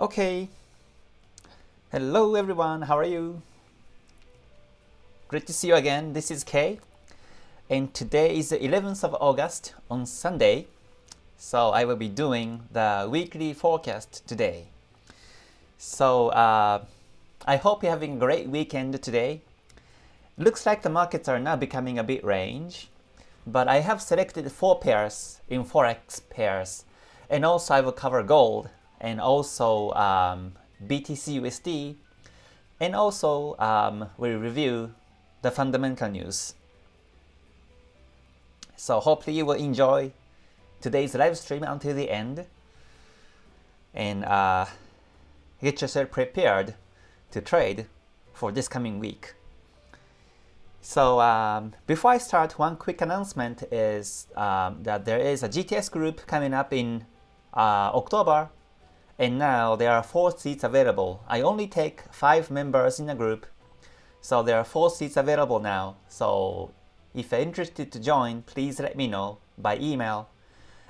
Okay, hello everyone, how are you? Great to see you again. This is Kay, and today is the 11th of August on Sunday, so I will be doing the weekly forecast today. So I hope you're having a great weekend today. Looks like the markets are now becoming a bit range, but I have selected 4 pairs in Forex pairs, and also I will cover gold and also BTCUSD, and also we'll review the fundamental news. So hopefully you will enjoy today's live stream until the end and get yourself prepared to trade for this coming week. So before I start, one quick announcement is that there is a GTS group coming up in October, and now there are 4 seats available. I only take 5 members in the group, so there are 4 seats available now. So if you're interested to join, please let me know by email.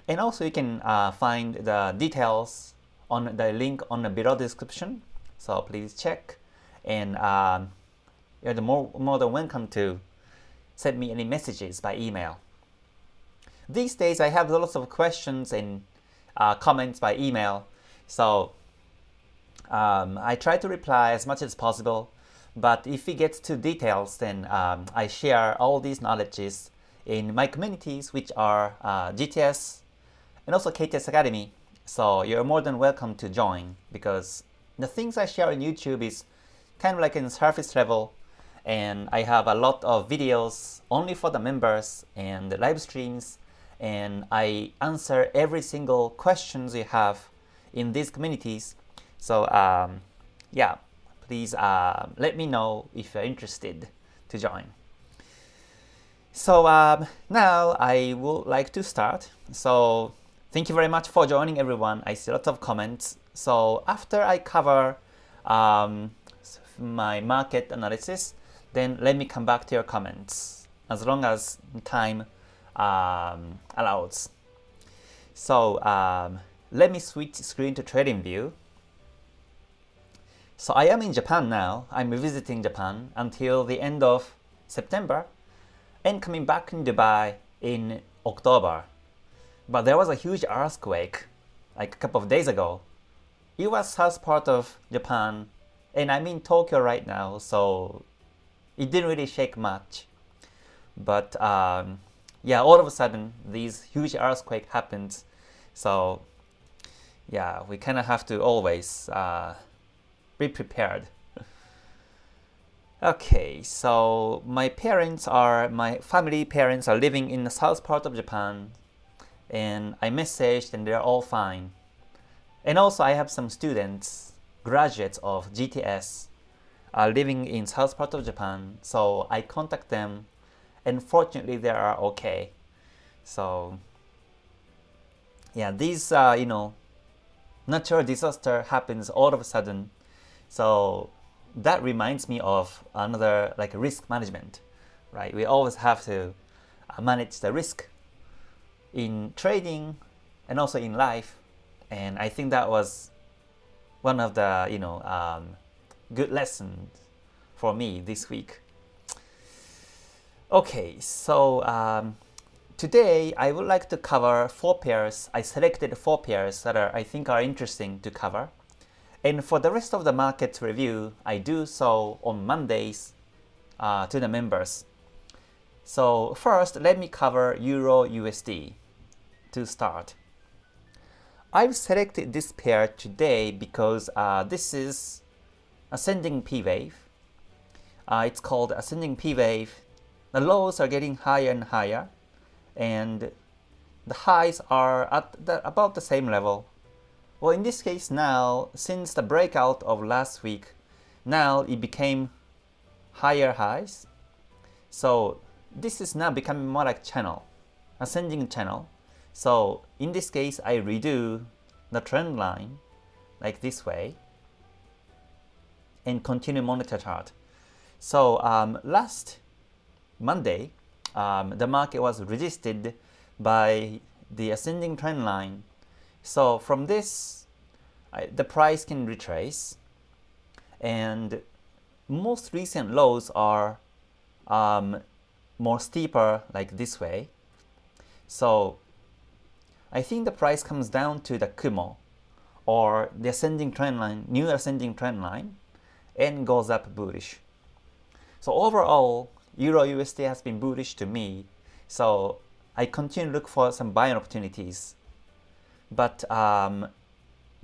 And also you can find the details on the link on the below description, so please check. And you're more than welcome to send me any messages by email. These days I have lots of questions and comments by email, so I try to reply as much as possible, but if it gets to details, then I share all these knowledges in my communities, which are GTS and also KTS Academy. So you're more than welcome to join, because the things I share on YouTube is kind of like in surface level, and I have a lot of videos only for the members and the live streams, and I answer every single questions you have in these communities. So yeah, please let me know if you're interested to join. So now I would like to start. So thank you very much for joining, everyone. I see lots of comments. So after I cover my market analysis, then let me come back to your comments as long as time allows. So let me switch screen to trading view. So I am in Japan now. I'm visiting Japan until the end of September and coming back in Dubai in October. But there was a huge earthquake like a couple of days ago. It was south part of Japan, and I'm in Tokyo right now, so it didn't really shake much. But yeah, all of a sudden this huge earthquake happens. So yeah, we kind of have to always be prepared. Okay, so my family parents are living in the south part of Japan, and I messaged and they're all fine. And also I have some students, graduates of GTS, are living in south part of Japan, so I contact them, and fortunately they are okay. So yeah, these natural disaster happens all of a sudden, so that reminds me of another like risk management, right? We always have to manage the risk in trading and also in life, and I think that was one of the good lessons for me this week. Okay, so today I would like to cover 4 pairs. I selected 4 pairs that I think are interesting to cover. And for the rest of the market review, I do so on Mondays to the members. So first, let me cover Euro USD to start. I've selected this pair today because this is ascending P wave. It's called ascending P wave. The lows are getting higher and higher, and the highs are at about the same level. Well, in this case now, since the breakout of last week, now it became higher highs. So this is now becoming more like channel, ascending channel. So in this case, I redo the trend line like this way and continue monitor chart. So last Monday, the market was resisted by the ascending trend line. So from this, the price can retrace, and most recent lows are more steeper like this way. So I think the price comes down to the Kumo or the ascending trend line, new ascending trend line, and goes up bullish. So overall, Euro USD has been bullish to me, so I continue to look for some buying opportunities. But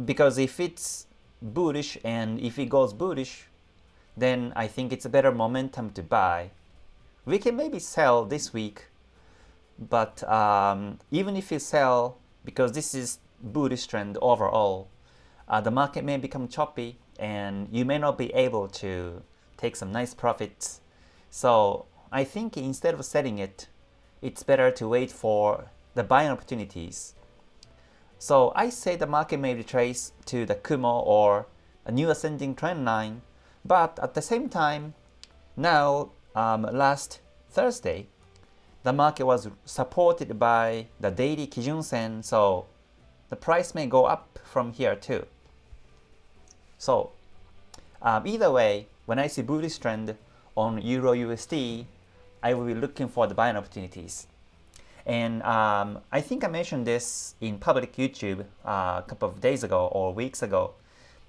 because if it's bullish and if it goes bullish, then I think it's a better momentum to buy. We can maybe sell this week, but even if you sell, because this is bullish trend overall, the market may become choppy and you may not be able to take some nice profits. So I think instead of selling it, it's better to wait for the buying opportunities. So I say the market may retrace to the Kumo or a new ascending trend line, but at the same time, now last Thursday, the market was supported by the daily Kijun Sen, so the price may go up from here too. So either way, when I see bullish trend on Euro USD, I will be looking for the buying opportunities. And I think I mentioned this in public YouTube a couple of days ago or weeks ago.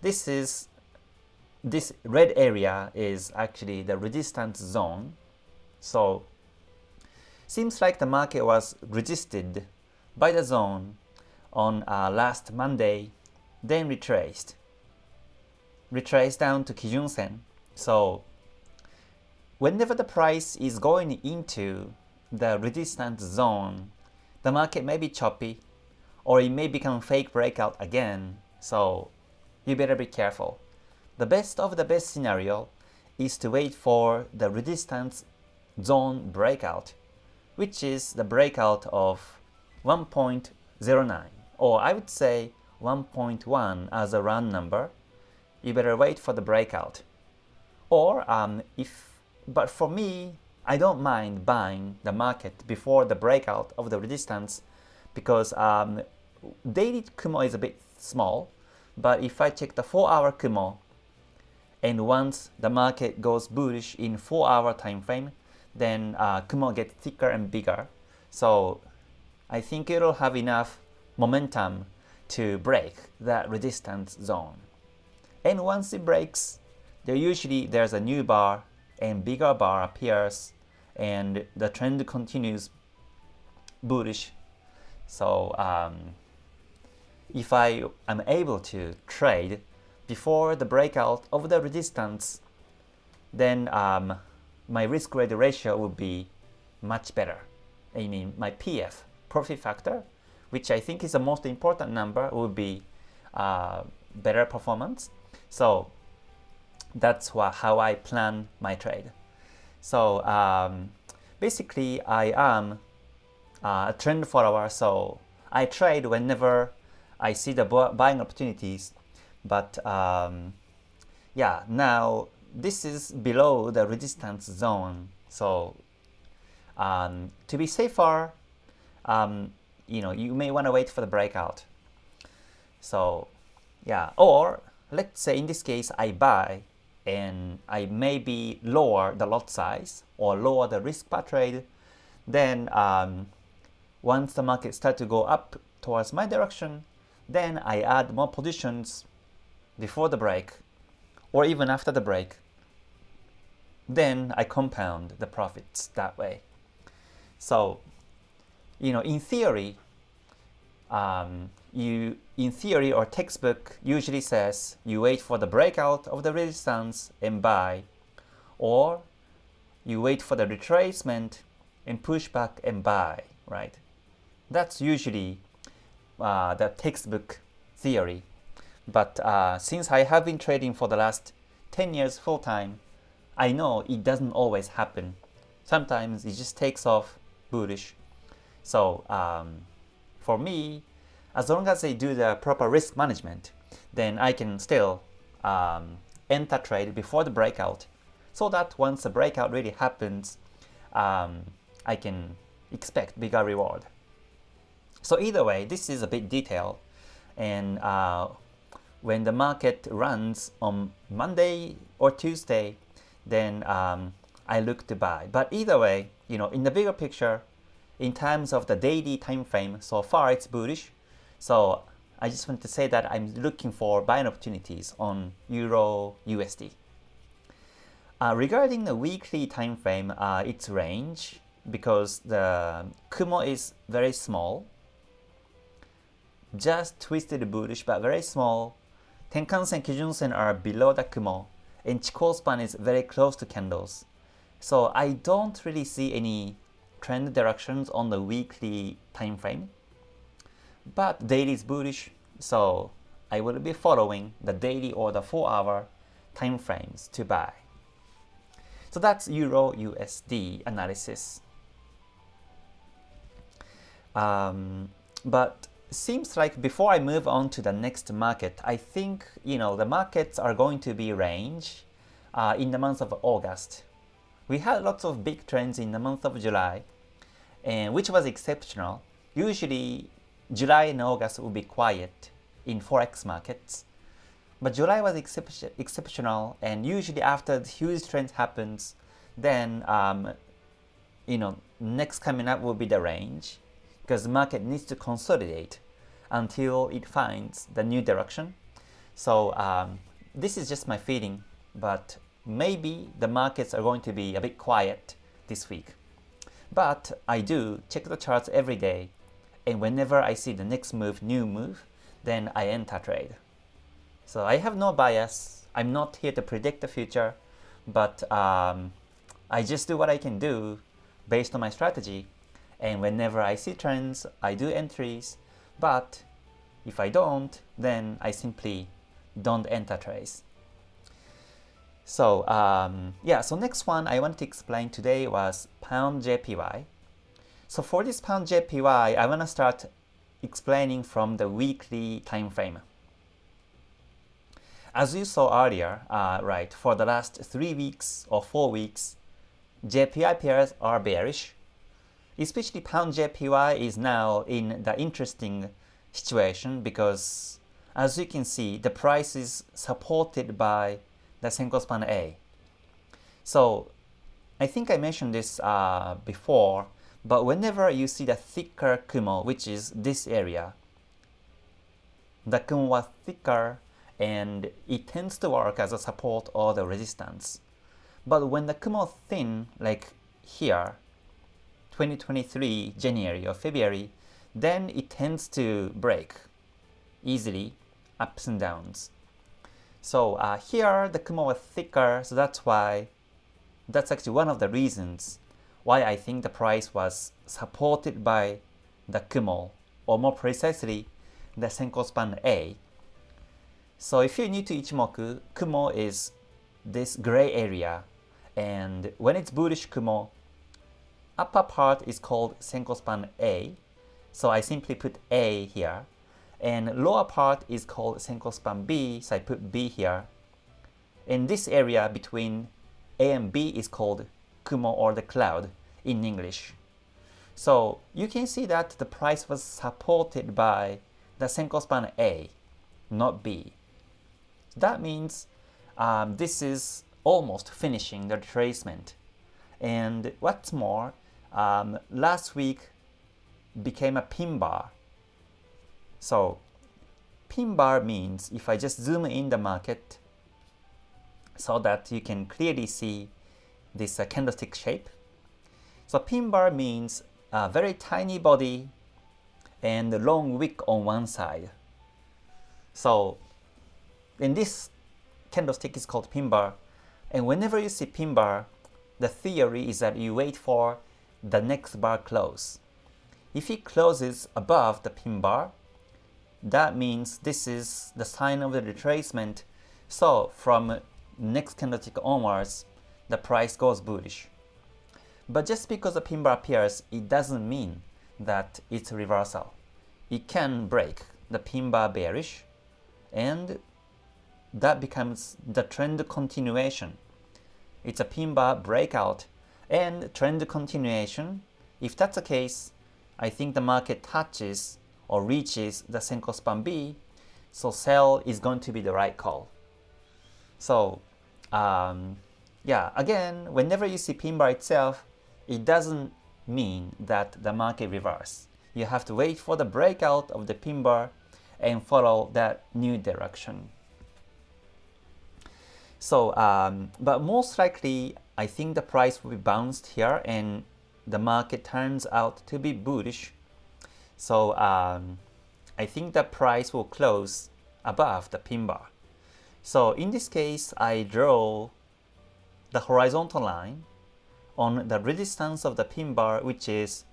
This red area is actually the resistance zone. So seems like the market was resisted by the zone on last Monday, then retraced down to Kijun Sen. So whenever the price is going into the resistance zone, the market may be choppy or it may become fake breakout again, so you better be careful. The best of the best scenario is to wait for the resistance zone breakout, which is the breakout of 1.09, or I would say 1.1 as a round number. You better wait for the breakout. Or but for me, I don't mind buying the market before the breakout of the resistance because daily Kumo is a bit small, but if I check the 4-hour Kumo, and once the market goes bullish in 4-hour time frame, then Kumo gets thicker and bigger. So I think it'll have enough momentum to break that resistance zone. And once it breaks, there's a new bar and bigger bar appears, and the trend continues bullish. So if I am able to trade before the breakout of the resistance, then my risk-reward ratio will be much better. I mean, my PF, profit factor, which I think is the most important number, will be better performance. So that's how I plan my trade. So basically, I am a trend follower, so I trade whenever I see the buying opportunities. But yeah, now this is below the resistance zone. So to be safer, you may want to wait for the breakout. So yeah, or let's say in this case I buy and I maybe lower the lot size or lower the risk per trade, then once the market starts to go up towards my direction, then I add more positions before the break or even after the break. Then I compound the profits that way. So, in theory, in theory or textbook usually says you wait for the breakout of the resistance and buy, or you wait for the retracement and push back and buy, right? That's usually the textbook theory. But since I have been trading for the last 10 years full time, I know it doesn't always happen. Sometimes it just takes off bullish. So for me, as long as I do the proper risk management, then I can still enter trade before the breakout, so that once the breakout really happens, I can expect bigger reward. So either way, this is a bit detailed, and when the market runs on Monday or Tuesday, then I look to buy. But either way, in the bigger picture, in terms of the daily time frame, so far it's bullish. So I just want to say that I'm looking for buying opportunities on Euro USD. Regarding the weekly time frame, it's range because the Kumo is very small, just twisted bullish but very small. Tenkan-sen, Kijun-sen are below the Kumo, and Chikou span is very close to candles. So I don't really see any trend directions on the weekly time frame. But daily is bullish, so I will be following the daily or the 4-hour time frames to buy. So that's Euro USD analysis. But seems like before I move on to the next market, I think the markets are going to be range in the month of August. We had lots of big trends in the month of July, and which was exceptional. Usually July and August will be quiet in Forex markets, but July was exceptional, and usually after the huge trend happens, then next coming up will be the range, because the market needs to consolidate until it finds the new direction. So this is just my feeling, but maybe the markets are going to be a bit quiet this week. But I do check the charts every day, and whenever I see the next move, new move, then I enter trade. So I have no bias. I'm not here to predict the future, but I just do what I can do based on my strategy. And whenever I see trends, I do entries. But if I don't, then I simply don't enter trades. So so next one I want to explain today was Pound JPY. So for this Pound JPY, I want to start explaining from the weekly time frame. As you saw earlier, for the last 3 weeks or 4 weeks, JPY pairs are bearish. Especially Pound JPY is now in the interesting situation because, as you can see, the price is supported by the Senko span A. So I think I mentioned this before, but whenever you see the thicker Kumo, which is this area, the Kumo was thicker and it tends to work as a support or the resistance. But when the Kumo is thin, like here, 2023 January or February, then it tends to break easily, ups and downs. So here the Kumo was thicker, so that's actually one of the reasons why I think the price was supported by the Kumo, or more precisely, the Senko span A. So if you're new to Ichimoku, Kumo is this gray area, and when it's bullish Kumo, upper part is called Senko span A, so I simply put A here, and lower part is called Senko span B, so I put B here. And this area between A and B is called Kumo, or the cloud in English. So you can see that the price was supported by the Senko span A, not B. That means this is almost finishing the retracement. And what's more, last week became a pin bar. So pin bar means, if I just zoom in the market so that you can clearly see this candlestick shape. So pin bar means a very tiny body and a long wick on one side. So in this candlestick is called pin bar, and whenever you see pin bar, the theory is that you wait for the next bar close. If it closes above the pin bar, that means this is the sign of the retracement. So from next candlestick onwards, the price goes bullish. But just because the pin bar appears, it doesn't mean that it's a reversal. It can break the pin bar bearish, and that becomes the trend continuation. It's a pin bar breakout and trend continuation. If that's the case, I think the market touches or reaches the Senko span B. So sell is going to be the right call. So yeah, again, whenever you see pin bar itself, it doesn't mean that the market reverse. You have to wait for the breakout of the pin bar and follow that new direction. So, but most likely, I think the price will be bounced here and the market turns out to be bullish. So, I think the price will close above the pin bar. So, in this case, I draw the horizontal line on the resistance of the pin bar, which is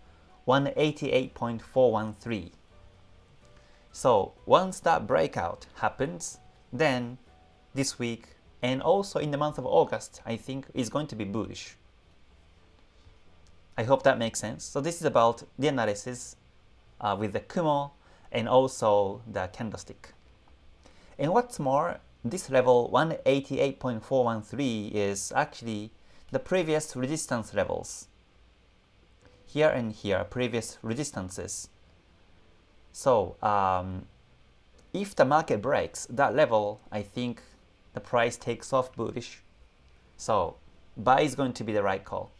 188.413. So once that breakout happens, then this week and also in the month of August, I think is going to be bullish. I hope that makes sense. So this is about the analysis with the Kumo and also the candlestick. And what's more, this level 188.413 is actually the previous resistance levels. Here and here, previous resistances. So if the market breaks that level, I think the price takes off bullish. So buy is going to be the right call.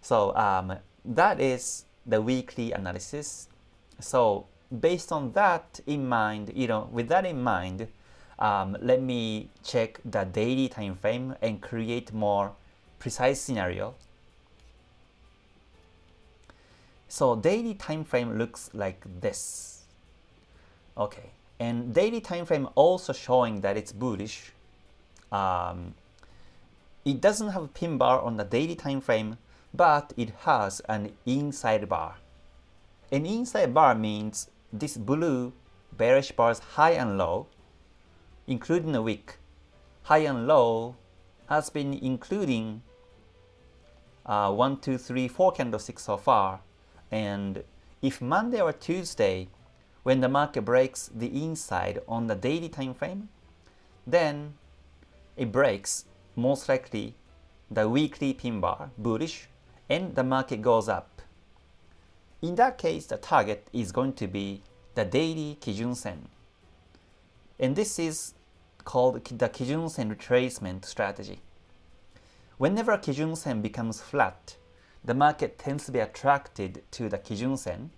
So that is the weekly analysis. So based on that in mind, with that in mind, let me check the daily time frame and create more precise scenario. So daily time frame looks like this. Okay, and daily time frame also showing that it's bullish. It doesn't have a pin bar on the daily time frame, but it has an inside bar. An inside bar means this blue bearish bars high and low, including a wick. High and low has been including 1, 2, 3, 4 candlesticks so far. And if Monday or Tuesday, when the market breaks the inside on the daily time frame, then it breaks most likely the weekly pin bar bullish and the market goes up. In that case, the target is going to be the daily Kijun Sen. And this is called the Kijun Sen retracement strategy. Whenever Kijun Sen becomes flat, the market tends to be attracted to the Kijun Sen.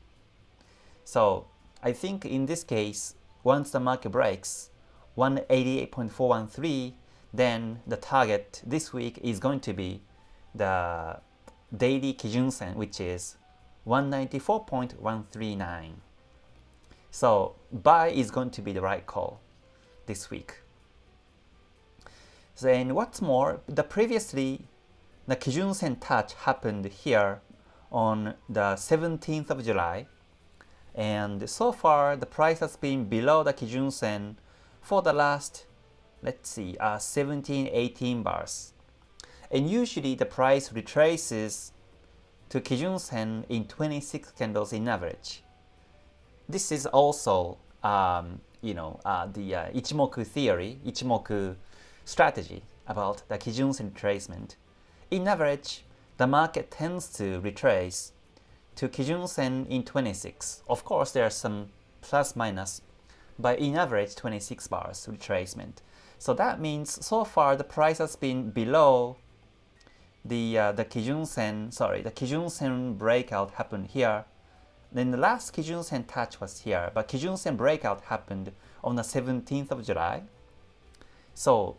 So I think in this case, once the market breaks 188.413, then the target this week is going to be the daily Kijun Sen, which is 194.139. So buy is going to be the right call this week. Then what's more, the Kijun Sen touch happened here on the 17th of July, and so far the price has been below the Kijun Sen for the last, 17, 18 bars. And usually the price retraces to Kijun Sen in 26 candles in average. This is also the Ichimoku theory, Ichimoku strategy about the Kijun Sen retracement. In average, the market tends to retrace to Kijun Sen in 26. Of course, there are some plus minus, but in average 26 bars retracement. So that means so far the price has been below the Kijun Sen. The Kijun Sen breakout happened here. Then the last Kijun Sen touch was here, but Kijun Sen breakout happened on the 17th of July. So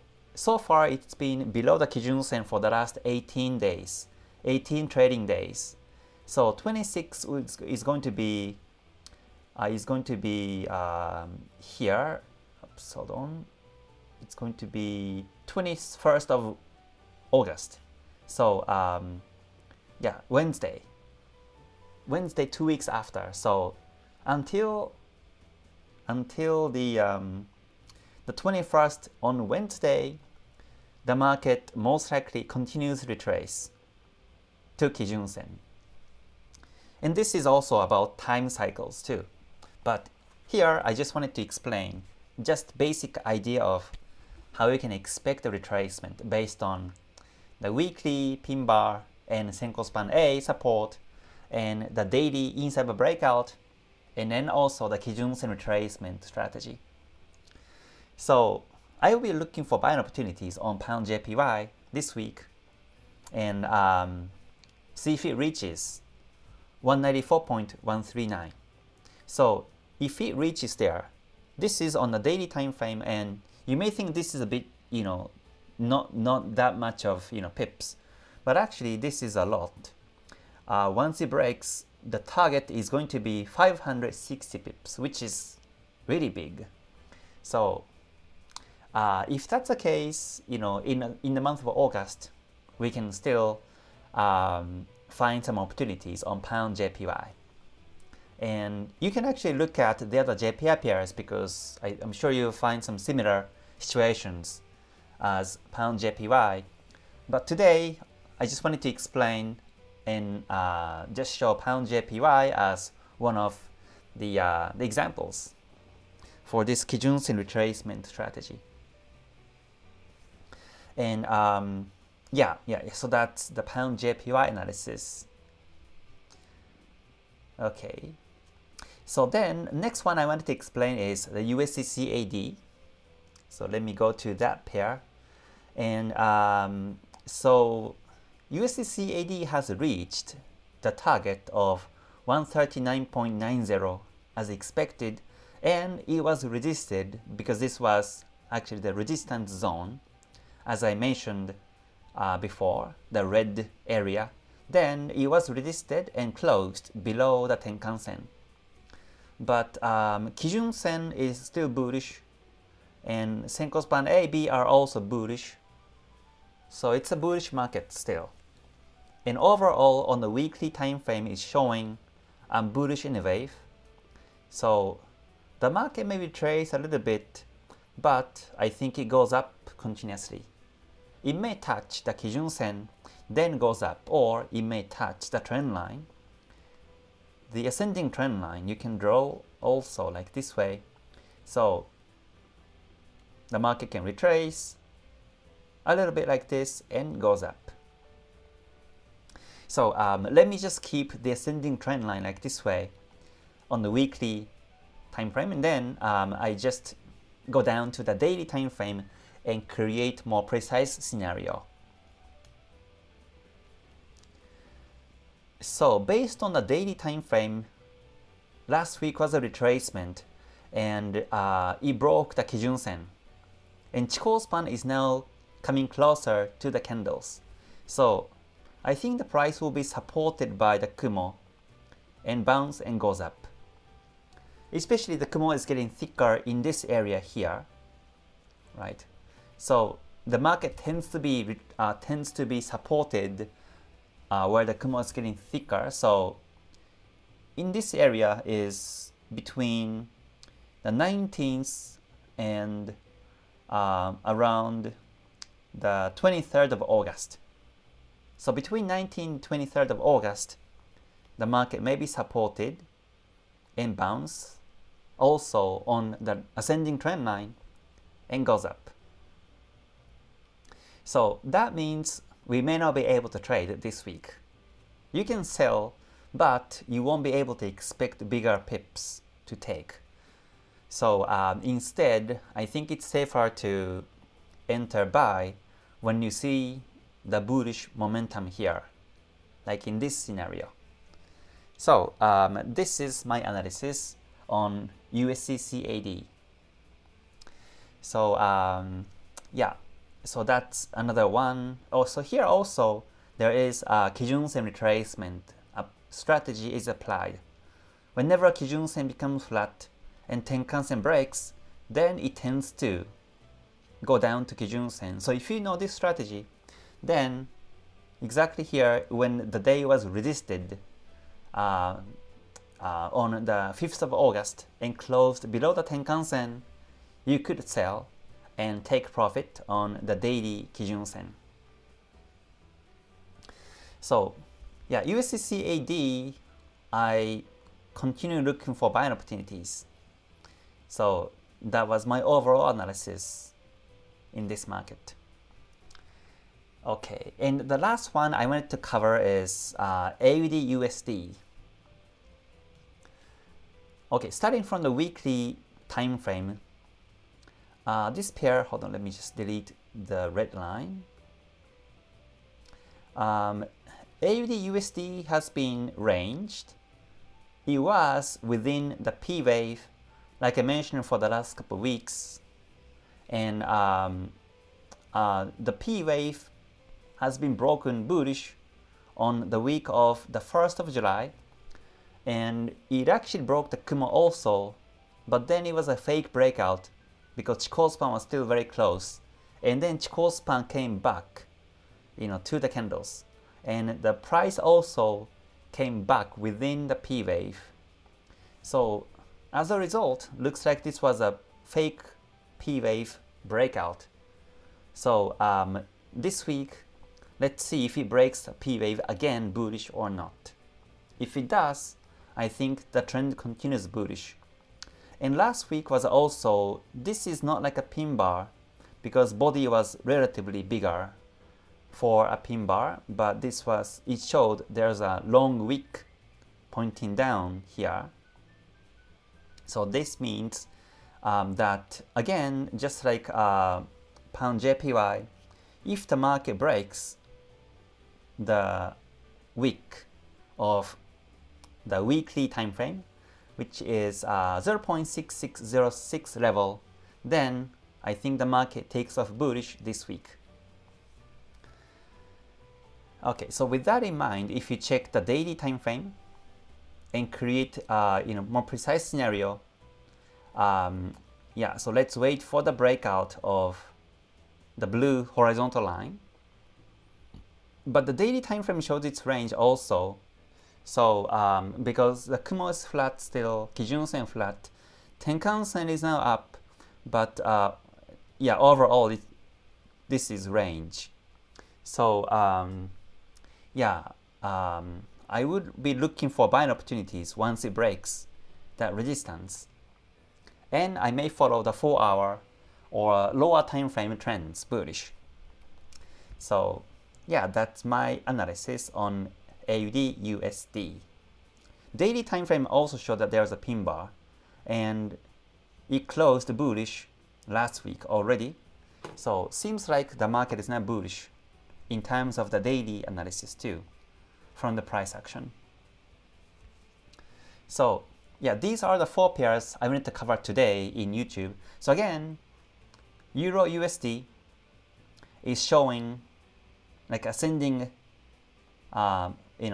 far it's been below the Kijun Sen for the last 18 days, 18 trading days. So 26 is going to be here. Oops, hold on. It's going to be 21st of August. So yeah, Wednesday 2 weeks after. So until the 21st on Wednesday, the market most likely continues to retrace to Kijun Sen. And this is also about time cycles too. But here I just wanted to explain just basic idea of how you can expect a retracement based on the weekly pin bar and Senko span A support and the daily inside breakout, and then also the Kijun Sen retracement strategy. So I will be looking for buying opportunities on pound JPY this week and see if it reaches 194.139. So if it reaches there, this is on the daily time frame, and you may think this is a bit, not that much of pips, but actually this is a lot. Once it breaks, the target is going to be 560 pips, which is really big. So if that's the case, in the month of August, we can still find some opportunities on pound JPY. And you can actually look at the other JPY pairs, because I'm sure you'll find some similar situations as pound JPY. But today, I just wanted to explain and just show pound JPY as one of the examples for this Kijun-sen retracement strategy. And so that's the pound JPY analysis. Okay. So then, next one I wanted to explain is the USD CAD. So let me go to that pair. And so USD CAD has reached the target of 139.90 as expected, and it was resisted because this was actually the resistance zone, as I mentioned before, the red area. Then it was resisted and closed below the Tenkan-sen. But Kijun-sen is still bullish, and Senko Span A, B are also bullish. So it's a bullish market still. And overall, on the weekly time frame, is showing bullish in a wave. So the market may retrace a little bit, but I think it goes up continuously. It may touch the Kijun-sen, then goes up, or it may touch the trend line. The ascending trend line you can draw also like this way. So the market can retrace a little bit like this and goes up. So let me just keep the ascending trend line like this way on the weekly time frame, and then I just go down to the daily time frame and create more precise scenario. So based on the daily time frame, last week was a retracement, and it broke the Kijun-sen. And Chikou span is now coming closer to the candles. So I think the price will be supported by the Kumo and bounce and goes up. Especially the Kumo is getting thicker in this area here, right? So the market tends to be supported where the Kumo is getting thicker. So in this area is between the 19th and around the 23rd of August. So between 19th and 23rd of August, the market may be supported and bounce also on the ascending trend line and goes up. So that means we may not be able to trade this week. You can sell, but you won't be able to expect bigger pips to take. So instead, I think it's safer to enter buy when you see the bullish momentum here, like in this scenario. So this is my analysis on USD CAD. So so that's another one. Also here also there is a Kijun-sen retracement. A strategy is applied. Whenever Kijun-sen becomes flat and Tenkan-sen breaks, then it tends to go down to Kijun-sen. So if you know this strategy, then exactly here when the day was resisted on the 5th of August and closed below the Tenkan-sen, you could sell and take profit on the daily Kijun-sen. So yeah, USD CAD, I continue looking for buying opportunities. So that was my overall analysis in this market. Okay, and the last one I wanted to cover is AUD USD. Okay, starting from the weekly time frame, This pair, hold on, let me just delete the red line. AUD USD has been ranged. It was within the P wave, like I mentioned for the last couple of weeks, and the P wave has been broken bullish on the week of the 1st of July, and it actually broke the Kumo also, but then it was a fake breakout because Chikou span was still very close, and then Chikou span came back, to the candles, and the price also came back within the P wave. So as a result, looks like this was a fake P wave breakout. So this week, let's see if it breaks the P wave again bullish or not. If it does, I think the trend continues bullish. And last week was also, this is not like a pin bar because body was relatively bigger for a pin bar, but it showed there's a long wick pointing down here. So this means that again, just like pound JPY, if the market breaks the wick of the weekly time frame, which is 0.6606 level, then I think the market takes off bullish this week. Okay, so with that in mind, if you check the daily time frame and create more precise scenario, so let's wait for the breakout of the blue horizontal line. But the daily time frame shows its range also. So because the Kumo is flat still, Kijun Sen flat, Tenkan Sen is now up, but overall this is range. So I would be looking for buying opportunities once it breaks that resistance, and I may follow the 4-hour or lower time frame trends bullish. So that's my analysis on AUD USD. Daily time frame also showed that there's a pin bar, and it closed bullish last week already. So seems like the market is now bullish in terms of the daily analysis too, from the price action. So these are the 4 pairs I wanted to cover today in YouTube. So again, Euro USD is showing like ascending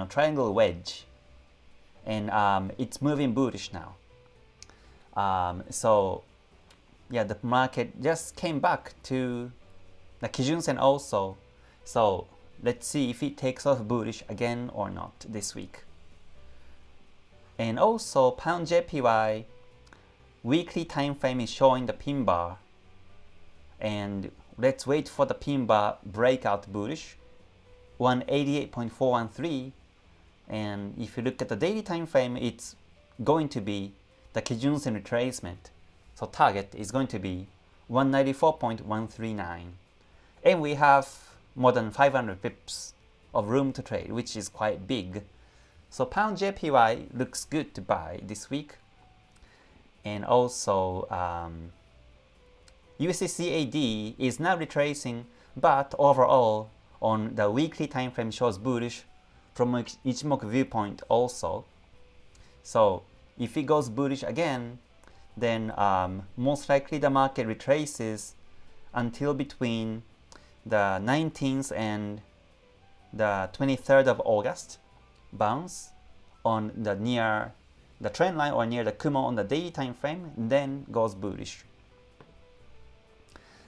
triangle wedge, and it's moving bullish now. The market just came back to the Kijun Sen also. So let's see if it takes off bullish again or not this week. And also pound JPY weekly time frame is showing the pin bar, and let's wait for the pin bar breakout bullish 188.413, and if you look at the daily time frame, it's going to be the Kijun Sen retracement. So target is going to be 194.139, and we have more than 500 pips of room to trade, which is quite big. So pound JPY looks good to buy this week, and also USD CAD is now retracing, but overall on the weekly time frame shows bullish from Ichimoku viewpoint also. So if it goes bullish again, then most likely the market retraces until between the 19th and the 23rd of August, bounce on the trend line or near the Kumo on the daily time frame, and then goes bullish.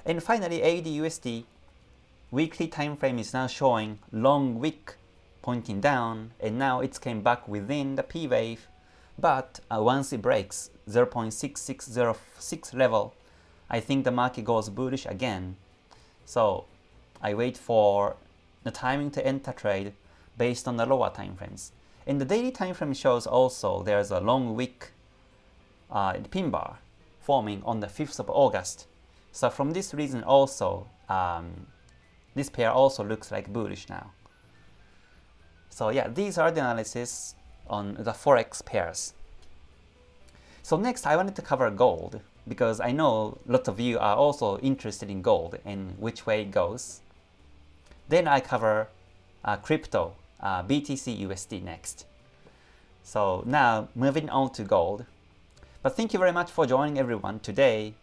And finally, AUD USD weekly time frame is now showing long wick pointing down, and now it came back within the P wave, but once it breaks 0.6606 level, I think the market goes bullish again. So I wait for the timing to enter trade based on the lower time frames. And the daily time frame shows also there's a long wick pin bar forming on the 5th of August. So from this reason also, this pair also looks like bullish now. So these are the analysis on the Forex pairs. So next I wanted to cover gold. because I know lots of you are also interested in gold and which way it goes. Then I cover crypto, BTCUSD next. So now moving on to gold. But thank you very much for joining everyone today.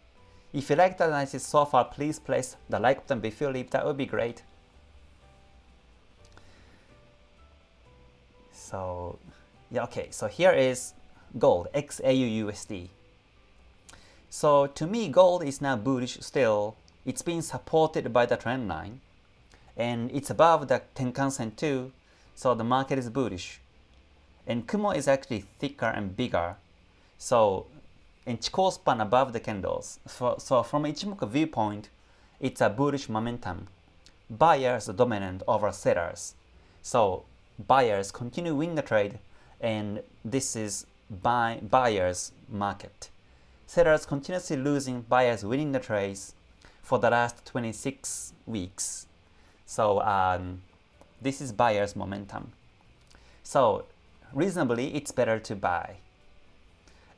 If you liked the analysis so far, please press the like button before you leave. That would be great. So yeah, okay, so here is gold, XAU USD. So to me, gold is now bullish still. It's been supported by the trend line, and it's above the Tenkan Sen too, so the market is bullish. And Kumo is actually thicker and bigger, so and Chikou span above the candles. So from Ichimoku viewpoint, it's a bullish momentum. Buyers dominant over sellers. So buyers continue win the trade, and this is buyers market. Sellers continuously losing, buyers winning the trades for the last 26 weeks. So this is buyers momentum. So reasonably, it's better to buy.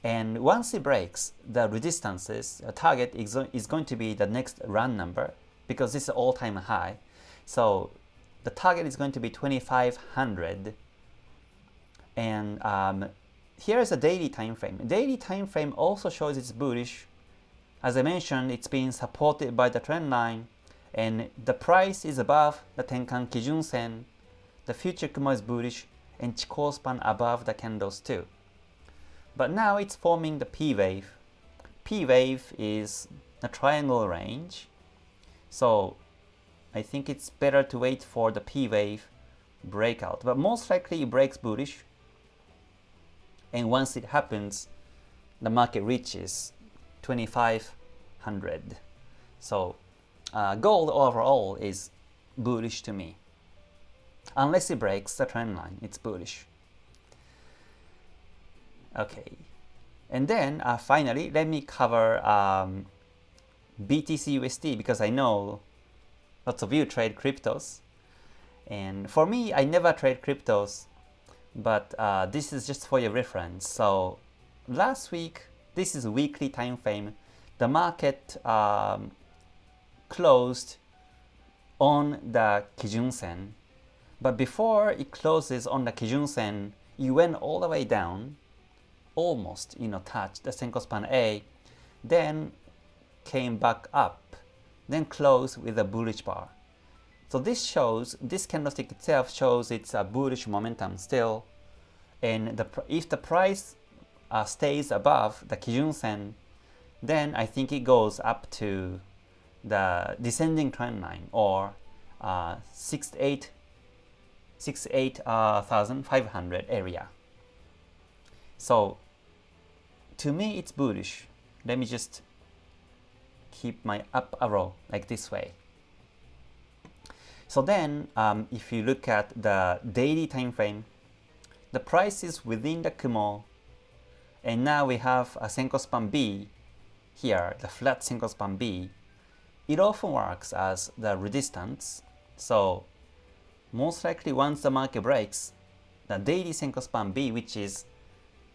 And once it breaks the resistances, a target is going to be the next run number, because this is all-time high. So the target is going to be 2500. And here is a daily time frame. Daily time frame also shows it's bullish. As I mentioned, it's being supported by the trend line, and the price is above the Tenkan Kijun Sen. The future Kumo is bullish, and Chikou span above the candles too. But now it's forming the P wave. P wave is a triangle range. So I think it's better to wait for the P wave breakout. But most likely it breaks bullish. And once it happens, the market reaches 2500. So gold overall is bullish to me. Unless it breaks the trend line, it's bullish. Okay, and then finally, let me cover BTCUSD, because I know lots of you trade cryptos. And for me, I never trade cryptos, but this is just for your reference. So last week, this is a weekly time frame. The market closed on the Kijun Sen, but before it closes on the Kijun Sen, you went all the way down, almost touched the Senko span A, then came back up, then closed with a bullish bar. So this candlestick itself shows it's a bullish momentum still, and if the price stays above the Kijun Sen, then I think it goes up to the descending trend line, or 68,500 area. So to me, it's bullish. Let me just keep my up arrow like this way. So then, if you look at the daily time frame, the price is within the Kumo, and now we have a Senko span B here, the flat Senko span B. It often works as the resistance. So most likely, once the market breaks the daily Senko span B, which is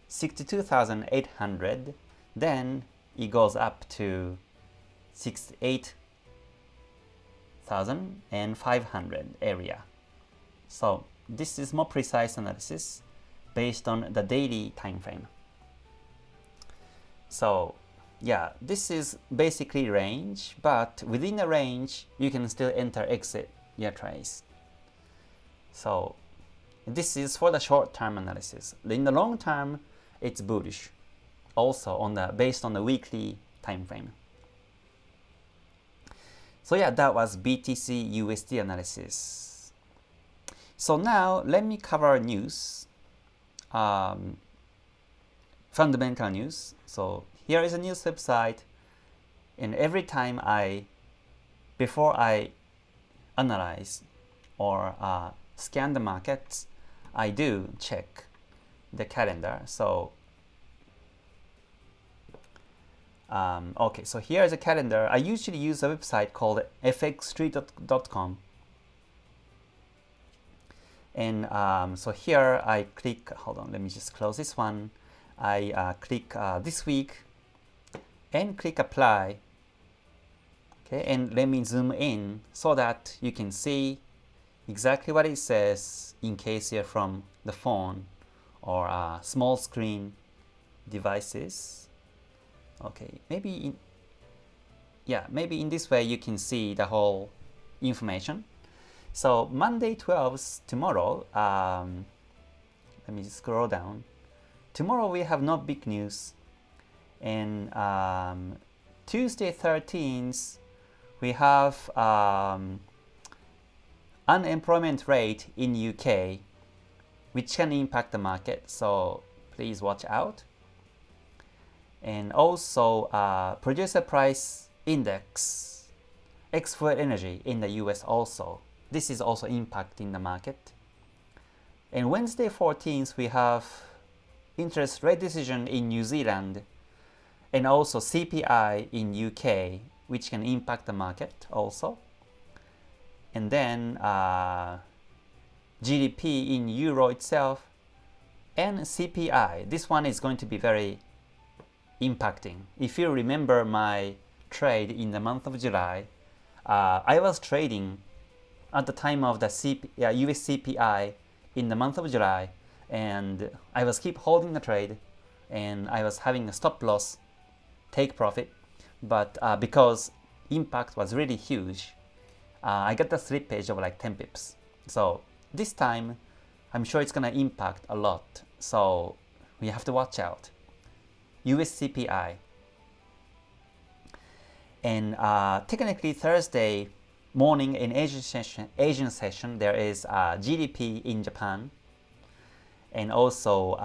62,800, then it goes up to 68,500 area. So this is more precise analysis based on the daily time frame. So yeah, this is basically range, but within the range, you can still enter, exit your trades. So this is for the short-term analysis. In the long term, it's bullish, also based on the weekly time frame. So yeah, that was BTC USD analysis. So now let me cover news, fundamental news. So here is a news website, and every time before I analyze or scan the markets, I do check the calendar. So okay, so here is a calendar. I usually use a website called fxstreet.com, and so here I click, hold on, let me just close this one. I click this week, and click apply. Okay, and let me zoom in so that you can see exactly what it says in case you're from the phone or small screen devices. Okay, maybe in this way you can see the whole information. So Monday 12th, tomorrow, let me just scroll down. Tomorrow we have no big news. And Tuesday 13th, we have unemployment rate in UK, which can impact the market. So please watch out. And also producer price index, export energy in the US also. This is also impacting the market. And Wednesday 14th, we have interest rate decision in New Zealand and also CPI in UK, which can impact the market also. And then GDP in Euro itself and CPI. This one is going to be very impacting. If you remember my trade in the month of July, I was trading at the time of the US CPI in the month of July, and I was keep holding the trade, and I was having a stop loss, take profit, but because impact was really huge, I got the slippage of like 10 pips. So this time, I'm sure it's gonna impact a lot. So we have to watch out. US CPI. And technically Thursday morning in Asian session, there is GDP in Japan, and also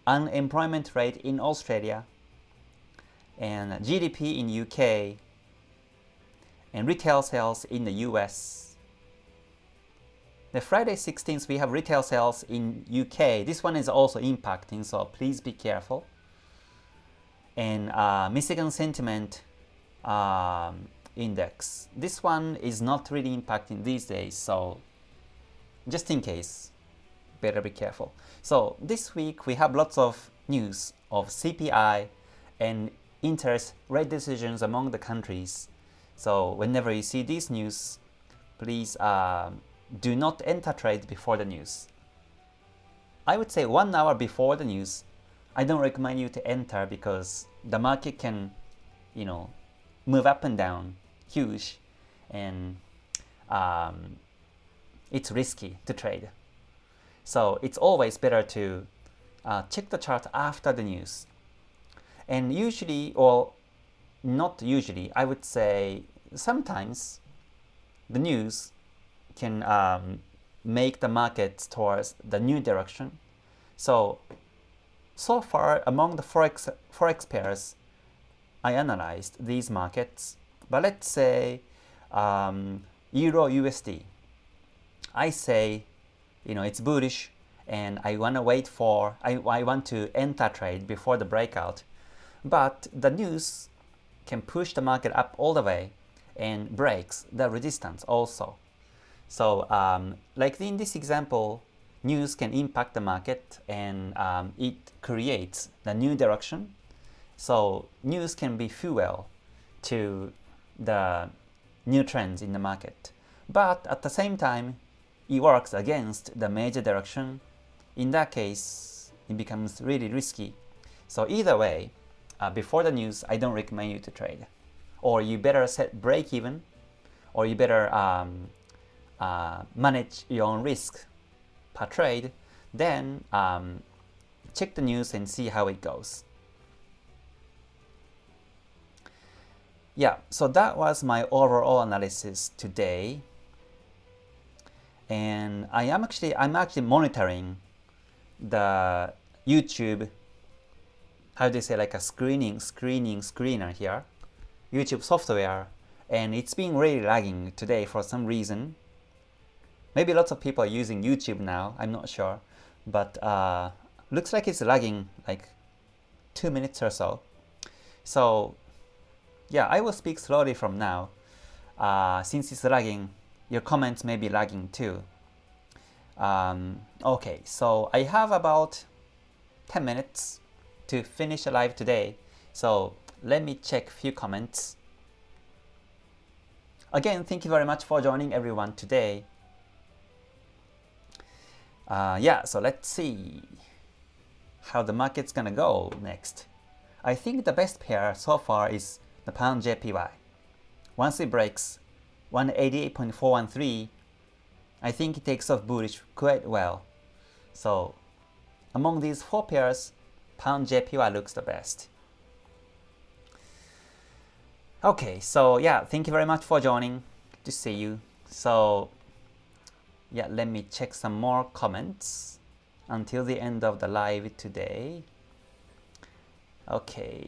unemployment rate in Australia, and GDP in UK, and retail sales in the US. The Friday 16th, we have retail sales in UK. This one is also impacting, so please be careful. And Michigan sentiment index. This one is not really impacting these days, so just in case, better be careful. So this week we have lots of news of CPI and interest rate decisions among the countries. So whenever you see these news, please do not enter trade before the news. I would say 1 hour before the news, I don't recommend you to enter because the market can, move up and down huge, and it's risky to trade. So it's always better to check the chart after the news. And usually, or not usually, I would say sometimes the news can make the market towards the new direction. So far among the Forex pairs, I analyzed these markets, but let's say Euro USD. I say, it's bullish, and I want to wait for, I want to enter trade before the breakout, but the news can push the market up all the way and breaks the resistance also. So like in this example, news can impact the market, and it creates the new direction. So news can be fuel to the new trends in the market. But at the same time, it works against the major direction. In that case, it becomes really risky. So either way, before the news, I don't recommend you to trade. Or you better set break even, or you better manage your own risk per trade. Then check the news and see how it goes. Yeah, so that was my overall analysis today. And I'm actually monitoring the YouTube, how do you say, like a screener here, YouTube software, and it's been really lagging today for some reason. Maybe lots of people are using YouTube now, I'm not sure, but looks like it's lagging like 2 minutes or so. So yeah, I will speak slowly from now. Since it's lagging, your comments may be lagging too. Okay, so I have about 10 minutes to finish the live today. So let me check a few comments. Again, thank you very much for joining everyone today. Yeah, so let's see how the market's gonna go next. I think the best pair so far is the pound JPY. Once it breaks 188.413, I think it takes off bullish quite well. So among these four pairs, pound JPY looks the best. Okay, so yeah, thank you very much for joining. Good to see you. So yeah, let me check some more comments until the end of the live today. Okay.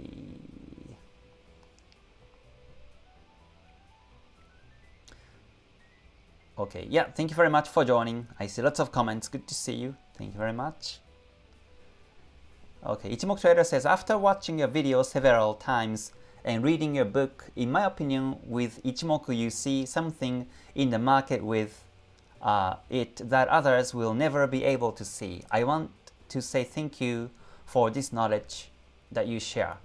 Okay, yeah, thank you very much for joining. I see lots of comments. Good to see you. Thank you very much. Okay, Ichimoku Trader says, after watching your video several times and reading your book, in my opinion, with Ichimoku you see something in the market with it that others will never be able to see. I want to say thank you for this knowledge that you share.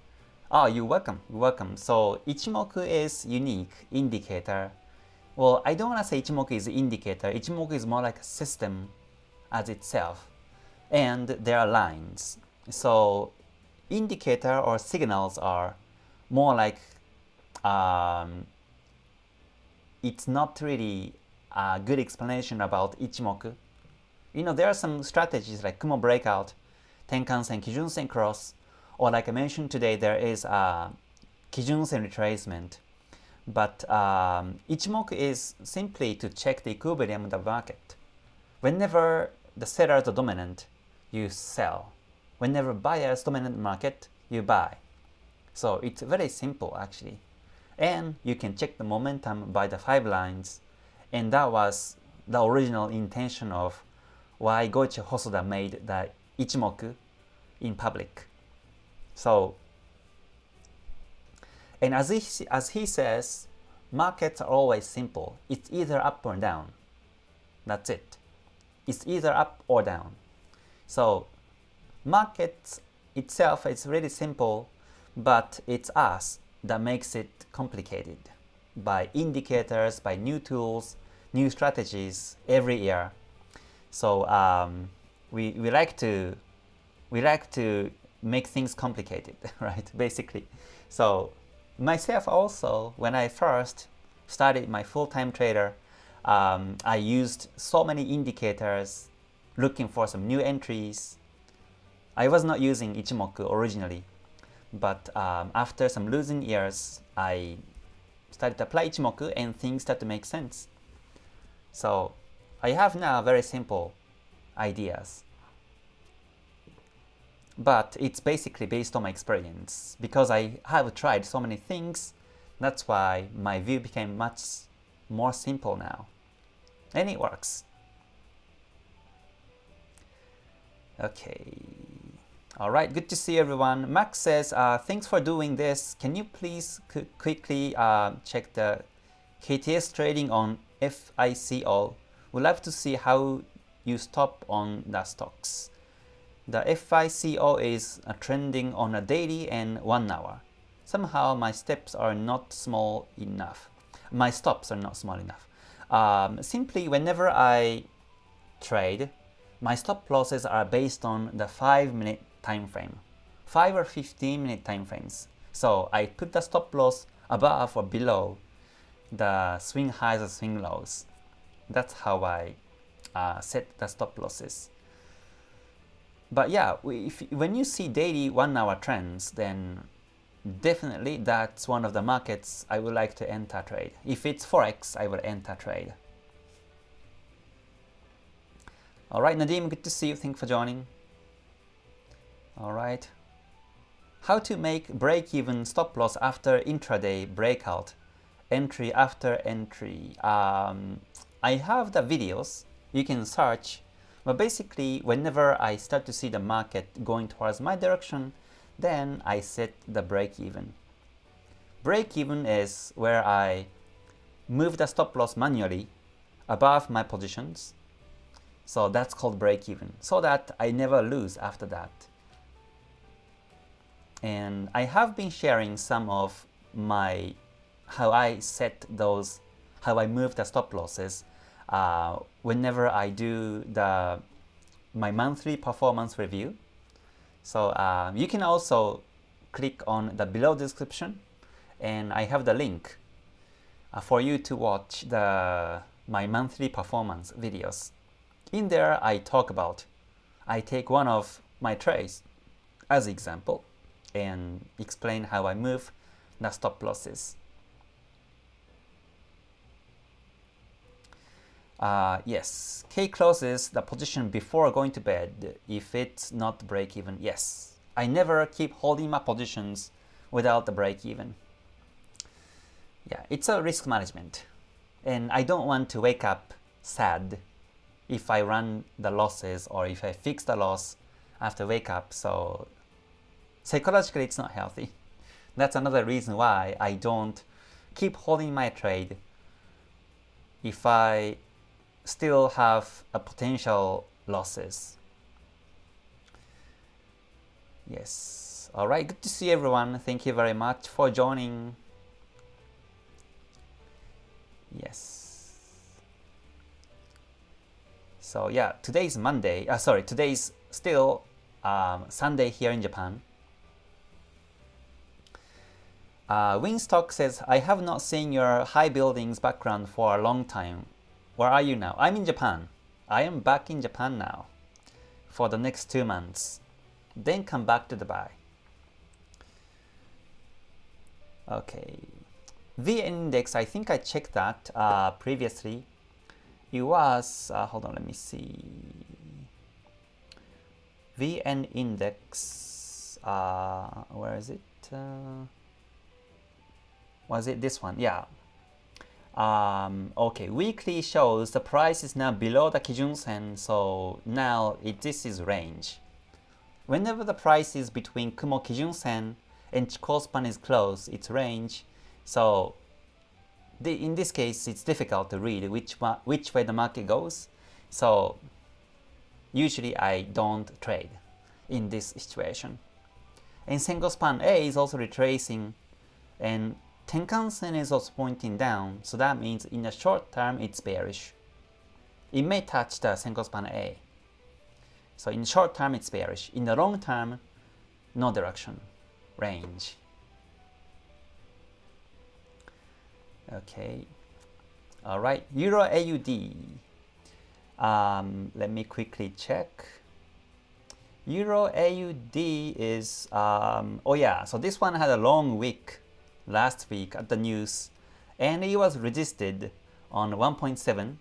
Oh, you're welcome. You're welcome. So Ichimoku is unique indicator. Well, I don't want to say Ichimoku is an indicator. Ichimoku is more like a system as itself. And there are lines. So indicator or signals are more like it's not really a good explanation about Ichimoku. You know, there are some strategies like Kumo breakout, Tenkan-sen, Kijun-sen cross, or like I mentioned today, there is a Kijun-sen retracement. But Ichimoku is simply to check the equilibrium of the market. Whenever the sellers are dominant, you sell. Whenever buyers dominant market, you buy. So it's very simple actually. And you can check the momentum by the 5 lines. And that was the original intention of why Goichi Hosoda made the Ichimoku in public. So, and as he says, markets are always simple. It's either up or down. That's it. It's either up or down. So markets itself is really simple, but it's us that makes it complicated by indicators, by new tools, new strategies every year. So we like to make things complicated, right? Basically. So myself also, when I first started my full-time trader, I used so many indicators looking for some new entries. I was not using Ichimoku originally, but after some losing years, I started to apply Ichimoku and things started to make sense. So I have now very simple ideas. But it's basically based on my experience. Because I have tried so many things, that's why my view became much more simple now. And it works. Okay. Alright, good to see everyone. Max says, thanks for doing this. Can you please quickly check the KTS trading on FICO? We'd love to see how you stop on the stocks. The FICO is trending on a daily and 1 hour. Somehow my steps are not small enough. My stops are not small enough. Simply whenever I trade, my stop losses are based on the 5-minute time frame, 5 or 15-minute time frames. So I put the stop loss above or below the swing highs or swing lows. That's how I set the stop losses. But yeah, when you see daily 1 hour trends, then definitely that's one of the markets I would like to enter trade. If it's Forex, I will enter trade. Alright, Nadim, good to see you. Thanks for joining. Alright. How to make break-even stop loss after intraday breakout. Entry after entry. I have the videos. You can search. But basically, whenever I start to see the market going towards my direction, then I set the break-even. Break-even is where I move the stop loss manually above my positions. So that's called break-even, so that I never lose after that. And I have been sharing some of my how I move the stop losses whenever I do my monthly performance review. So you can also click on the below description, and I have the link for you to watch my monthly performance videos. In there, I take one of my trades as example and explain how I move the stop losses. Yes, K closes the position before going to bed if it's not break even. Yes, I never keep holding my positions without the break even. Yeah, it's a risk management, and I don't want to wake up sad if I run the losses or if I fix the loss after wake up. So psychologically it's not healthy. That's another reason why I don't keep holding my trade if I still have a potential losses. Yes. All right, good to see everyone. Thank you very much for joining. Yes. So yeah, today's Monday. Today's still Sunday here in Japan. Winstock says, I have not seen your high buildings background for a long time. Where are you now? I'm in Japan. I am back in Japan now for the next 2 months. Then come back to Dubai. Okay. VN index, I think I checked that previously. It was, hold on, let me see. VN index, where is it? Was it this one? Yeah. Okay, weekly shows the price is now below the Kijun Sen, so now this is range. Whenever the price is between Kumo Kijun Sen and Chikou span is close, it's range. So in this case, it's difficult to read which way the market goes. So usually I don't trade in this situation. And Senko span A is also retracing, and Tenkan Sen is also pointing down, so that means in the short term it's bearish. It may touch the Senko span A. So in the short term it's bearish. In the long term, no direction, range. Okay. All right, Euro AUD. Let me quickly check. Euro AUD is, oh yeah, so this one had a long wick last week at the news, and it was resisted on 1.7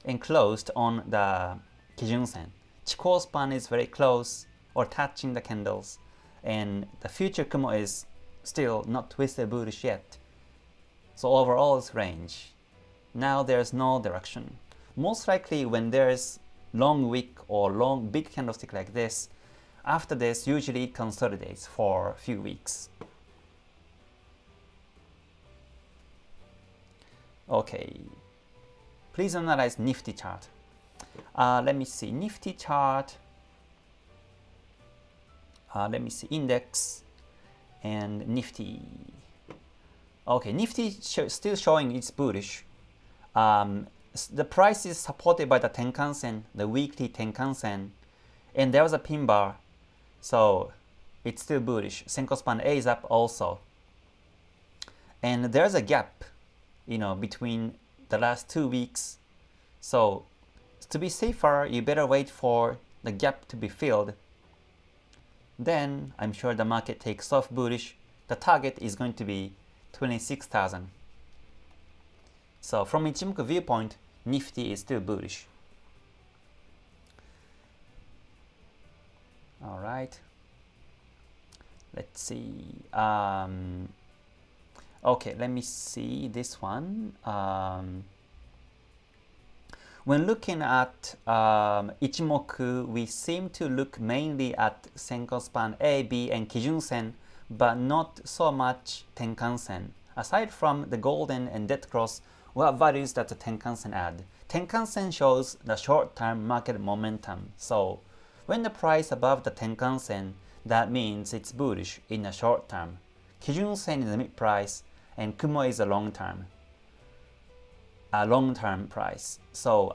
and closed on the Kijun Sen. Chikou span is very close or touching the candles, and the future Kumo is still not twisted bullish yet. So overall it's range. Now there's no direction. Most likely when there's long wick or long big candlestick like this, after this usually it consolidates for a few weeks. Okay, please analyze Nifty chart. Let me see, Nifty chart. Let me see, index and Nifty. Okay, Nifty still showing it's bullish. The price is supported by the Tenkan Sen, the weekly Tenkan Sen, and there was a pin bar, so it's still bullish. Senko span A is up also, and there's a gap, between the last 2 weeks. So to be safer, you better wait for the gap to be filled. Then I'm sure the market takes off bullish. The target is going to be 26,000. So from Ichimoku viewpoint, Nifty is still bullish. All right. Let's see. Okay, let me see this one. When looking at Ichimoku, we seem to look mainly at Senko span A, B, and Kijun Sen, but not so much Tenkan Sen. Aside from the golden and dead cross, what values does the Tenkan Sen add? Tenkan Sen shows the short-term market momentum. So when the price above the Tenkan Sen, that means it's bullish in the short term. Kijun Sen is the mid price, and Kumo is a long term price. So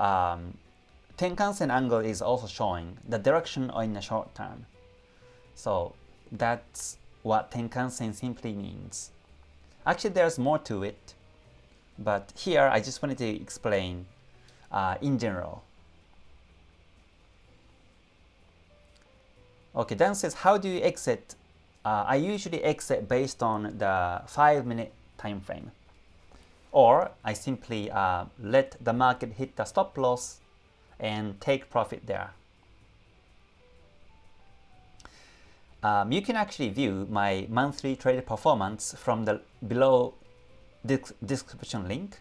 Tenkan-sen angle is also showing the direction in the short term. So that's what Tenkan-sen simply means. Actually, there's more to it, but here I just wanted to explain in general. Okay, Dan says, how do you exit? I usually exit based on the 5-minute time frame. Or I simply let the market hit the stop loss and take profit there. You can actually view my monthly trade performance from the below description link,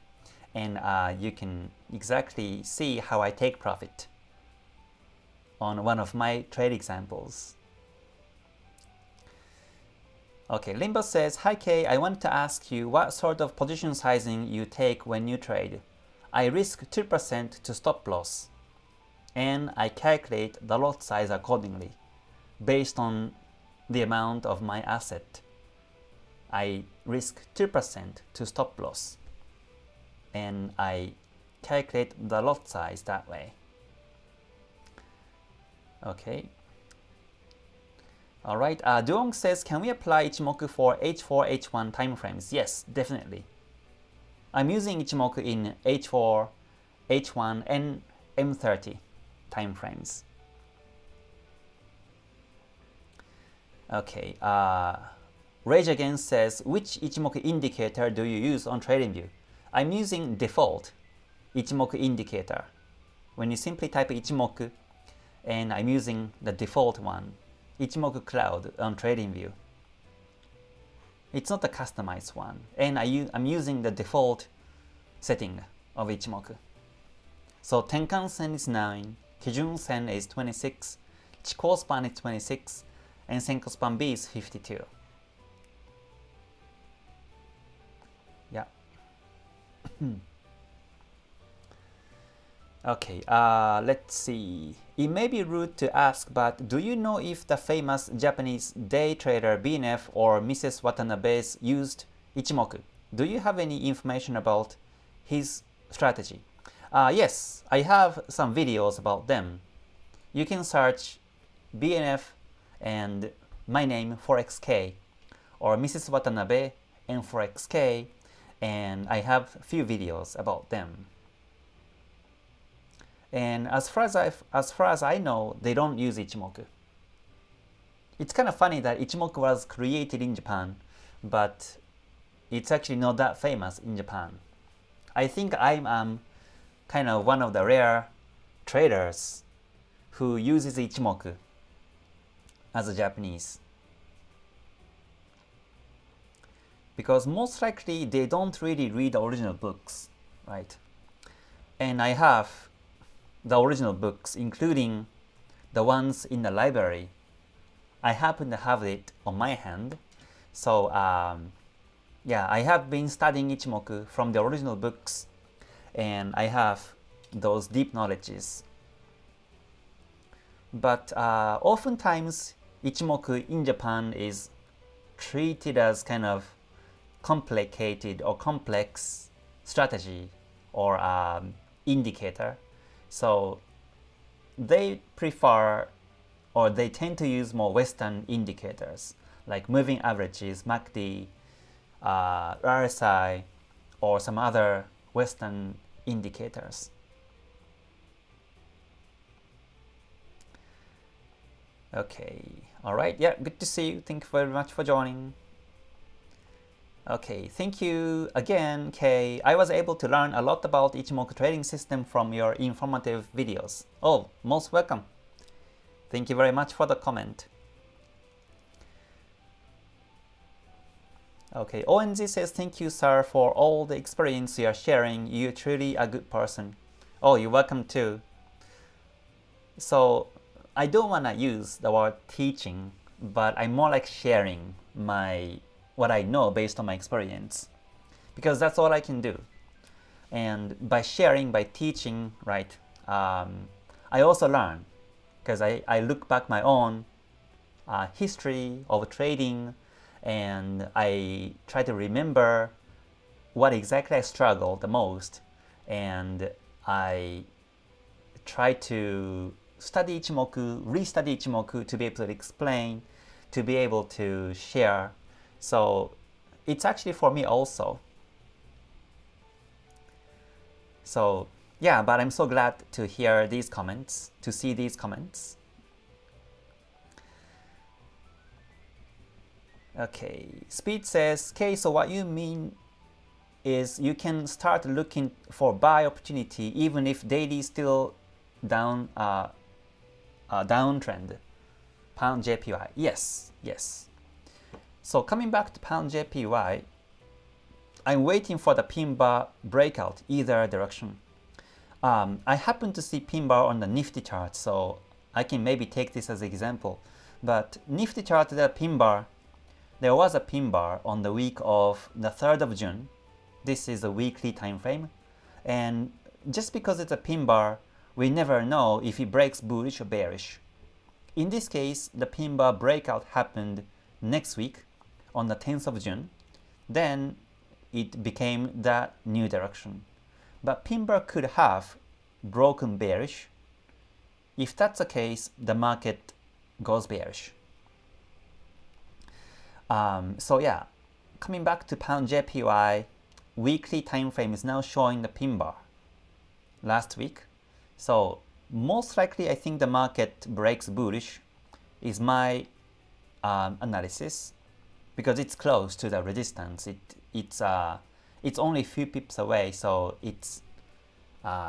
and you can exactly see how I take profit on one of my trade examples. Okay, Limbo says, hi Kay, I want to ask you what sort of position sizing you take when you trade. I risk 2% to stop loss, and I calculate the lot size accordingly based on the amount of my asset. I risk 2% to stop loss, and I calculate the lot size that way. Okay. Alright, Duong says, can we apply Ichimoku for H4, H1 time frames? Yes, definitely. I'm using Ichimoku in H4, H1, and M30 time frames. Okay, Rage Again says, which Ichimoku indicator do you use on TradingView? I'm using default Ichimoku indicator. When you simply type Ichimoku, and I'm using the default one, Ichimoku Cloud on TradingView. It's not the customized one, and I'm using the default setting of Ichimoku. So Tenkan-sen is 9, Kijun-sen is 26, Chikou span is 26, and Senko span B is 52. Yeah. Okay, let's see. It may be rude to ask, but do you know if the famous Japanese day trader BNF or Mrs. Watanabe's used Ichimoku? Do you have any information about his strategy? Yes, I have some videos about them. You can search BNF and my name Forex K, or Mrs. Watanabe and Forex K, and I have a few videos about them. And as far as I know, they don't use Ichimoku. It's kind of funny that Ichimoku was created in Japan, but it's actually not that famous in Japan. I think I'm kind of one of the rare traders who uses Ichimoku as a Japanese. Because most likely they don't really read the original books, right? And I have the original books, including the ones in the library. I happen to have it on my hand. So yeah, I have been studying Ichimoku from the original books, and I have those deep knowledges. But oftentimes Ichimoku in Japan is treated as kind of complicated or complex strategy or indicator. So they prefer, or they tend to use more Western indicators like moving averages, MACD, RSI, or some other Western indicators. Okay, all right, yeah, good to see you. Thank you very much for joining. Okay, thank you again, Kay. I was able to learn a lot about Ichimoku trading system from your informative videos. Oh, most welcome. Thank you very much for the comment. Okay, ONG says, thank you, sir, for all the experience you are sharing. You're truly a good person. Oh, you're welcome too. So, I don't want to use the word teaching, but I'm more like sharing what I know based on my experience, because that's all I can do. And by sharing, by teaching, right, I also learn, because I look back my own history of trading, and I try to remember what exactly I struggled the most, and I try to study Ichimoku, restudy Ichimoku to be able to explain, to be able to share. So it's actually for me also. So yeah, but I'm so glad to hear these comments, to see these comments. Okay, Speed says, okay, so what you mean is you can start looking for buy opportunity even if daily is still down, downtrend. Pound JPY. Yes, yes. So coming back to Pound JPY, I'm waiting for the pin bar breakout either direction. I happen to see pin bar on the Nifty chart, so I can maybe take this as an example. But Nifty chart, the pin bar, there was a pin bar on the week of the 3rd of June. This is a weekly time frame. And just because it's a pin bar, we never know if it breaks bullish or bearish. In this case, the pin bar breakout happened next week on the 10th of June. Then it became that new direction. But pin bar could have broken bearish. If that's the case, the market goes bearish. So yeah, coming back to Pound JPY, weekly time frame is now showing the pin bar last week. So most likely I think the market breaks bullish is my analysis, because it's close to the resistance. It's only a few pips away, so it's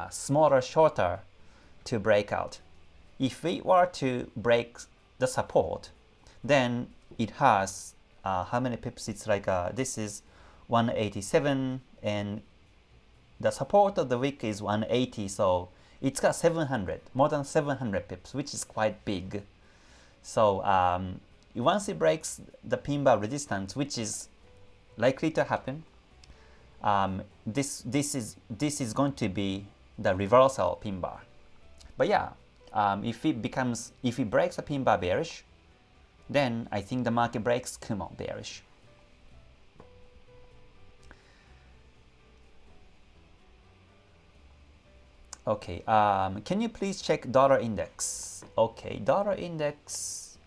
smaller, shorter to break out. If we were to break the support, then it has how many pips? It's like this is 187, and the support of the wick is 180, so it's got 700, more than 700 pips, which is quite big. So once it breaks the pin bar resistance, which is likely to happen, this is going to be the reversal pin bar. But yeah, if it breaks a pin bar bearish, then I think the market breaks Kumo bearish. Okay, can you please check dollar index? Okay, dollar index.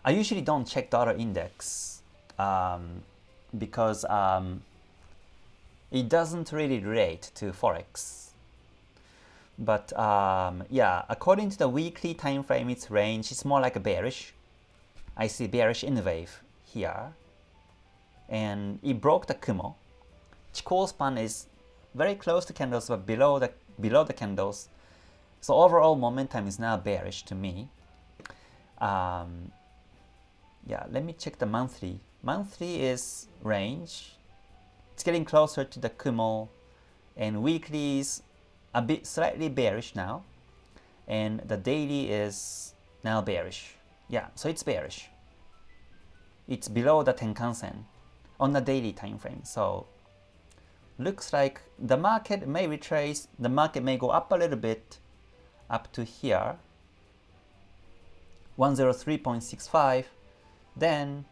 I usually don't check dollar index because it doesn't really relate to Forex. But yeah, according to the weekly time frame, its range is more like a bearish. I see bearish in the wave here, and it broke the Kumo. Chikou span is very close to candles, but below the candles. So overall momentum is now bearish to me. Yeah, let me check the monthly. Monthly is range. It's getting closer to the Kumo, and weekly is a bit slightly bearish now, and the daily is now bearish. Yeah, so it's bearish. It's below the Tenkan-sen on the daily time frame. So looks like the market may retrace. The market may go up a little bit, up to here, 103.65, then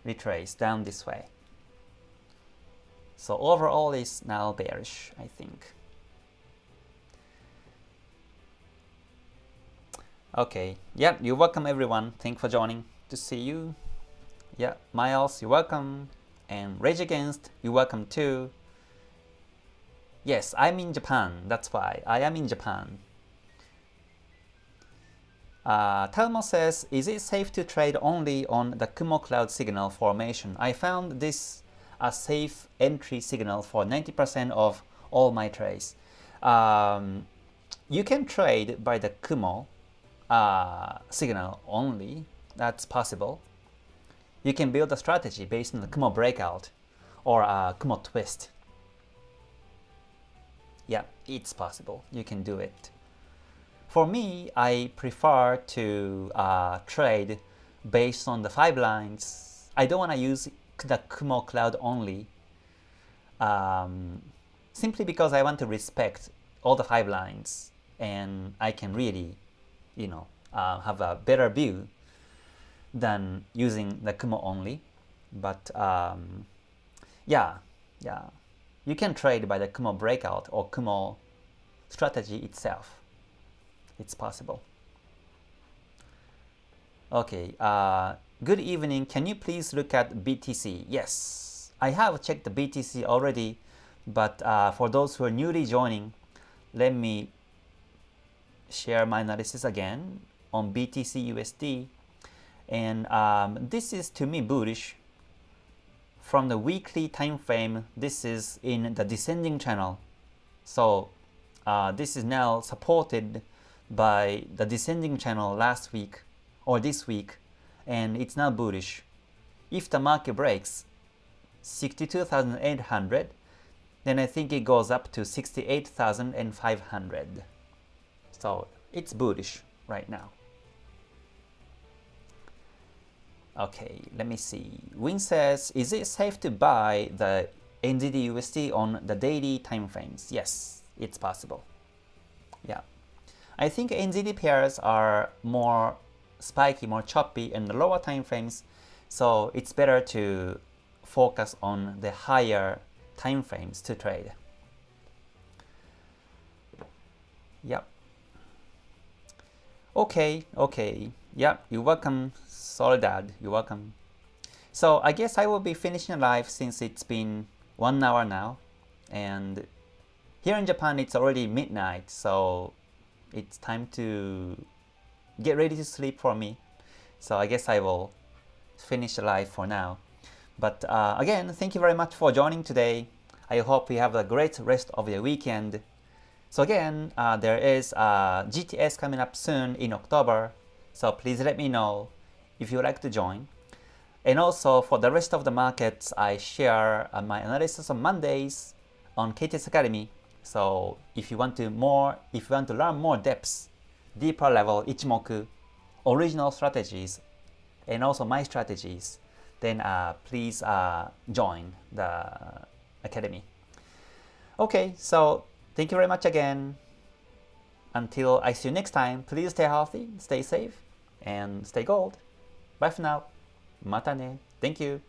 retrace down this way. So overall is now bearish, I think. Okay, yeah, you're welcome everyone. Thanks for joining. To see you. Yeah, Miles, you're welcome. And Rage Against, you're welcome too. Yes, I'm in Japan. That's why I am in Japan. Telmo says, is it safe to trade only on the Kumo cloud signal formation? I found this a safe entry signal for 90% of all my trades. You can trade by the Kumo signal only. That's possible. You can build a strategy based on the Kumo breakout or Kumo twist. Yeah, it's possible. You can do it. For me, I prefer to trade based on the 5 lines. I don't want to use the Kumo cloud only, simply because I want to respect all the 5 lines, and I can really, have a better view than using the Kumo only. But yeah, you can trade by the Kumo breakout or Kumo strategy itself. It's possible. Okay, good evening. Can you please look at BTC? Yes, I have checked the BTC already, but for those who are newly joining, let me share my analysis again on BTCUSD. And this is to me bullish. From the weekly time frame, this is in the descending channel. So this is now supported by the descending channel last week or this week, and it's now bullish. If the market breaks 62,800, then I think it goes up to 68,500. So it's bullish right now. Okay, let me see. Win says, is it safe to buy the NZD USD on the daily time frames? Yes, it's possible. Yeah, I think NZD pairs are more spiky, more choppy in the lower time frames, so it's better to focus on the higher time frames to trade. Yep. Okay. Yep, you're welcome, Soledad. You're welcome. So I guess I will be finishing live since it's been 1 hour now, and here in Japan it's already midnight, so it's time to get ready to sleep for me. So I guess I will finish the live for now. But again, thank you very much for joining today. I hope you have a great rest of your weekend. So again, there is GTS coming up soon in October. So please let me know if you would like to join. And also for the rest of the markets, I share my analysis on Mondays on KTS Academy. So if you want to learn more depths, deeper level Ichimoku, original strategies, and also my strategies, then please join the Academy. Okay, so thank you very much again. Until I see you next time, please stay healthy, stay safe, and stay gold. Bye for now. Mata ne. Thank you.